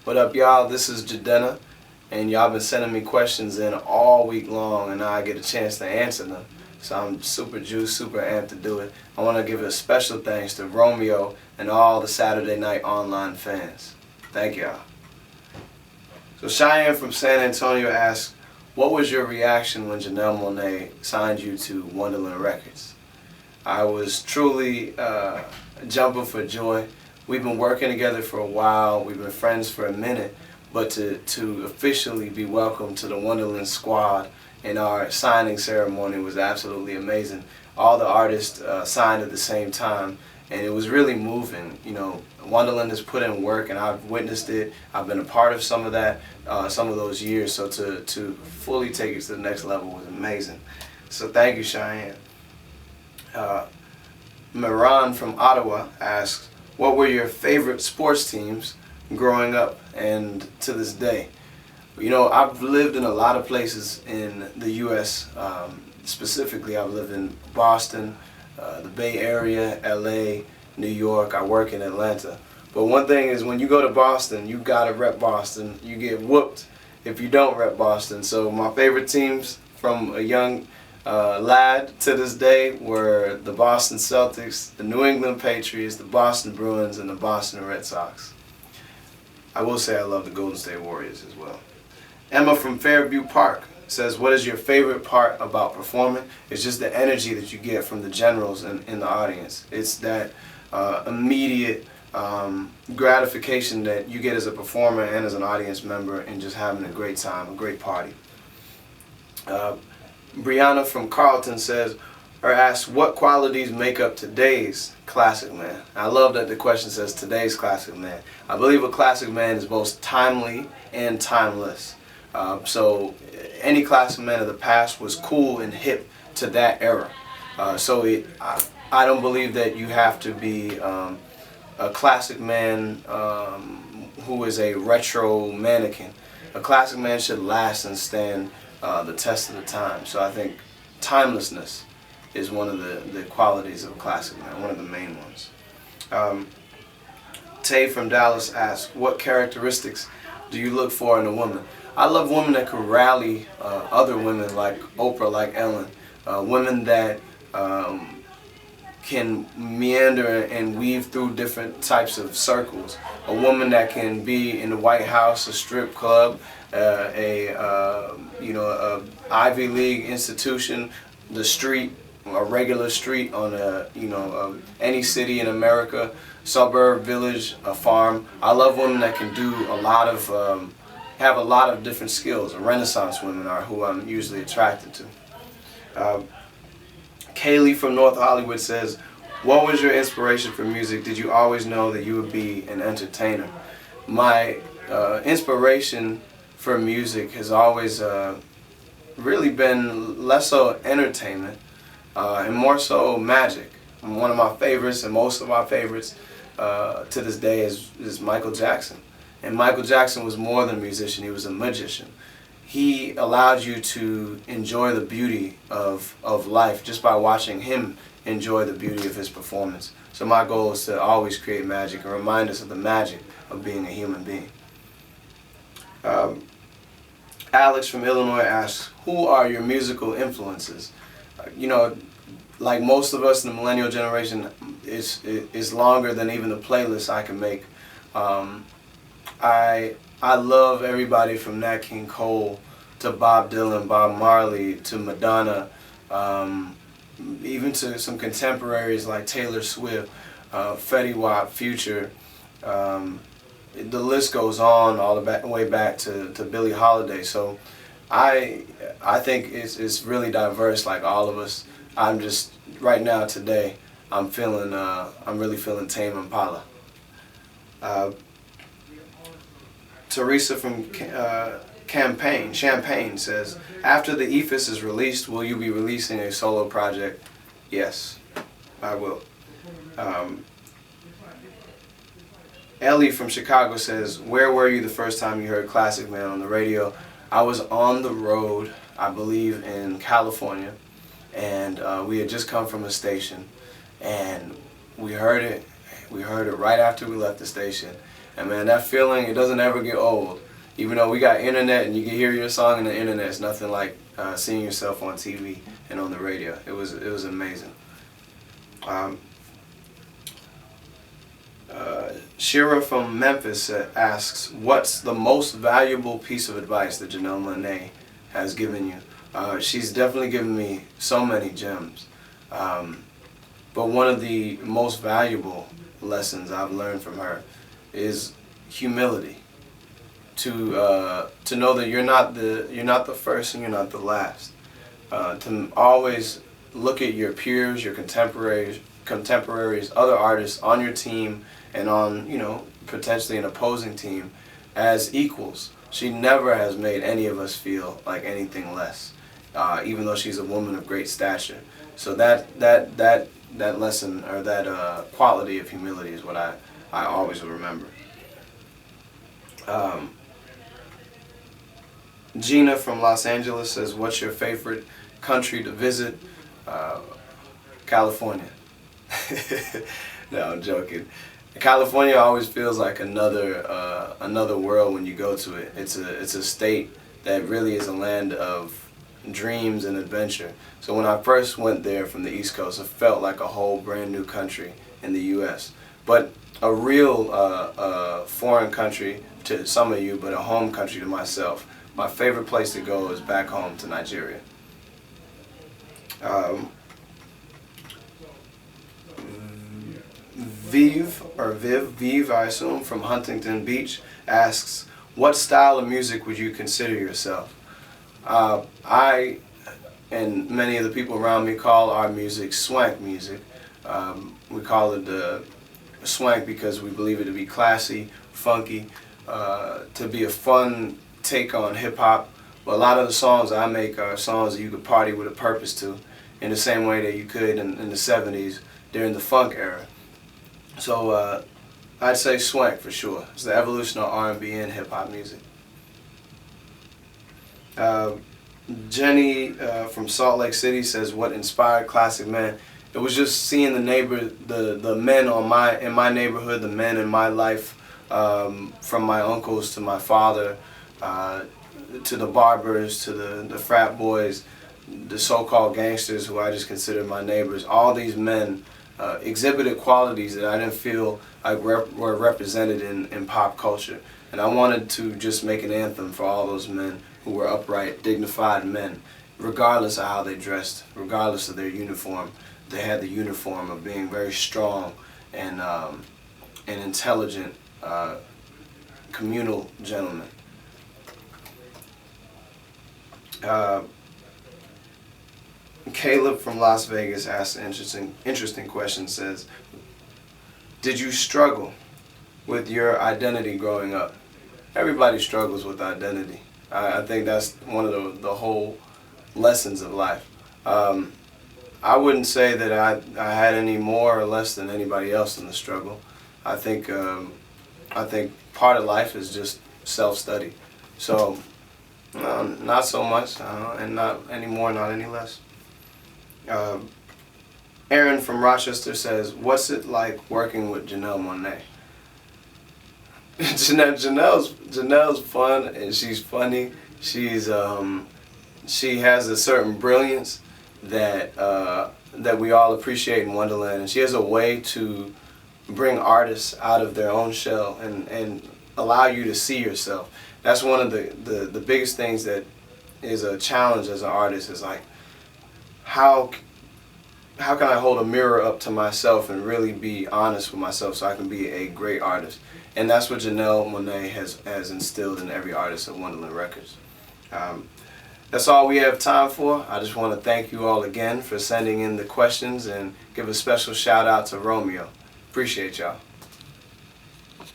What up, y'all? This is Jidenna, and y'all been sending me questions in all week long, and now I get a chance to answer them. So I'm super juiced, super amped to do it. I want to give a special thanks to Romeo and all the Saturday Night Online fans. Thank y'all. So Cheyenne from San Antonio asks, what was your reaction when Janelle Monae signed you to Wonderland Records? I was truly jumping for joy. We've been working together for a while. We've been friends for a minute. But to officially be welcomed to the Wonderland squad in our signing ceremony was absolutely amazing. All the artists signed at the same time, and it was really moving. You know, Wonderland has put in work, and I've witnessed it. I've been a part of some of that, some of those years. So to fully take it to the next level was amazing. So thank you, Cheyenne. Miran from Ottawa asks, what were your favorite sports teams growing up and to this day? You know, I've lived in a lot of places in the U.S. Specifically, I've lived in Boston, the Bay Area, L.A., New York. I work in Atlanta. But one thing is, when you go to Boston, you gotta rep Boston. You get whooped if you don't rep Boston. So my favorite teams from a young lad to this day were the Boston Celtics, the New England Patriots, the Boston Bruins, and the Boston Red Sox. I will say I love the Golden State Warriors as well. Emma from Fairview Park says, what is your favorite part about performing? It's just the energy that you get from the generals in the audience. It's that immediate gratification that you get as a performer and as an audience member, and just having a great time, a great party. Brianna from Carlton says, or asks, what qualities make up today's classic man? I love that the question says today's classic man. I believe a classic man is both timely and timeless. So any classic man of the past was cool and hip to that era. I don't believe that you have to be a classic man who is a retro mannequin. A classic man should last and stand the test of the time. So I think timelessness is one of the qualities of a classic man, one of the main ones. Tay from Dallas asks, what characteristics do you look for in a woman? I love women that can rally other women like Oprah, like Ellen. Women that can meander and weave through different types of circles. A woman that can be in the White House, a strip club, a Ivy League institution, the street, a regular street on any city in America, suburb, village, a farm. I love women that can do a lot of, have a lot of different skills. Renaissance women are who I'm usually attracted to. Kaylee from North Hollywood says, what was your inspiration for music? Did you always know that you would be an entertainer? My inspiration for music has always really been less so entertainment and more so magic. One of my favorites, and most of my favorites to this day, is Michael Jackson. And Michael Jackson was more than a musician, he was a magician. He allowed you to enjoy the beauty of life just by watching him enjoy the beauty of his performance. So my goal is to always create magic and remind us of the magic of being a human being. Alex from Illinois asks, who are your musical influences? You know, like most of us in the millennial generation, it's longer than even the playlist I can make. I love everybody from Nat King Cole to Bob Dylan, Bob Marley to Madonna, even to some contemporaries like Taylor Swift, Fetty Wap, Future. The list goes on all the way back to Billie Holiday. So I think it's really diverse, like all of us. I'm just right now today I'm really feeling Tame Impala. Teresa from Champaign says, after the EFIS is released, will you be releasing a solo project? Yes, I will. Ellie from Chicago says, where were you the first time you heard Classic Man on the radio? I was on the road, I believe in California, and we had just come from a station, and we heard it right after we left the station. And man, that feeling, it doesn't ever get old. Even though we got internet and you can hear your song on the internet, it's nothing like seeing yourself on TV and on the radio. It was amazing. Shira from Memphis asks, what's the most valuable piece of advice that Janelle Monae has given you? She's definitely given me so many gems. But one of the most valuable lessons I've learned from her is humility. To know that you're not the first and you're not the last. To always look at your peers, your contemporaries, other artists on your team and on, potentially an opposing team as equals. She never has made any of us feel like anything less, even though she's a woman of great stature. So that lesson, or that quality of humility, is what I always will remember. Gina from Los Angeles says, what's your favorite country to visit? California. No, I'm joking. California always feels like another world when you go to it. It's a state that really is a land of dreams and adventure. So when I first went there from the East Coast, it felt like a whole brand new country in the U.S. But a real foreign country to some of you, but a home country to myself. My favorite place to go is back home to Nigeria. Viv, I assume, from Huntington Beach asks, what style of music would you consider yourself? I and many of the people around me call our music swank music. We call it swank because we believe it to be classy, funky, to be a fun take on hip-hop. But a lot of the songs I make are songs that you could party with a purpose to, in the same way that you could in the 70s during the funk era. So I'd say swank for sure. It's the evolution of R&B and hip-hop music. Jenny from Salt Lake City says, what inspired Classic Men? It was just seeing the men in my neighborhood, the men in my life, from my uncles to my father, to the barbers, to the frat boys, the so-called gangsters who I just consider my neighbors. All these men exhibited qualities that I didn't feel like were represented in pop culture. And I wanted to just make an anthem for all those men who were upright, dignified men, regardless of how they dressed, regardless of their uniform. They had the uniform of being very strong and intelligent, communal gentlemen. Caleb from Las Vegas asked an interesting question, says, did you struggle with your identity growing up? Everybody struggles with identity. I think that's one of the whole lessons of life. I wouldn't say that I had any more or less than anybody else in the struggle. I think part of life is just self-study. So not so much, and not any more, not any less. Aaron from Rochester says, what's it like working with Janelle Monae? Janelle's fun, and she's funny. She has a certain brilliance that we all appreciate in Wonderland, and she has a way to bring artists out of their own shell and allow you to see yourself. That's one of the biggest things that is a challenge as an artist, is like, how can I hold a mirror up to myself and really be honest with myself so I can be a great artist? And that's what Janelle Monae has instilled in every artist at Wonderland Records. That's all we have time for. I just want to thank you all again for sending in the questions, and give a special shout out to Romeo. Appreciate y'all.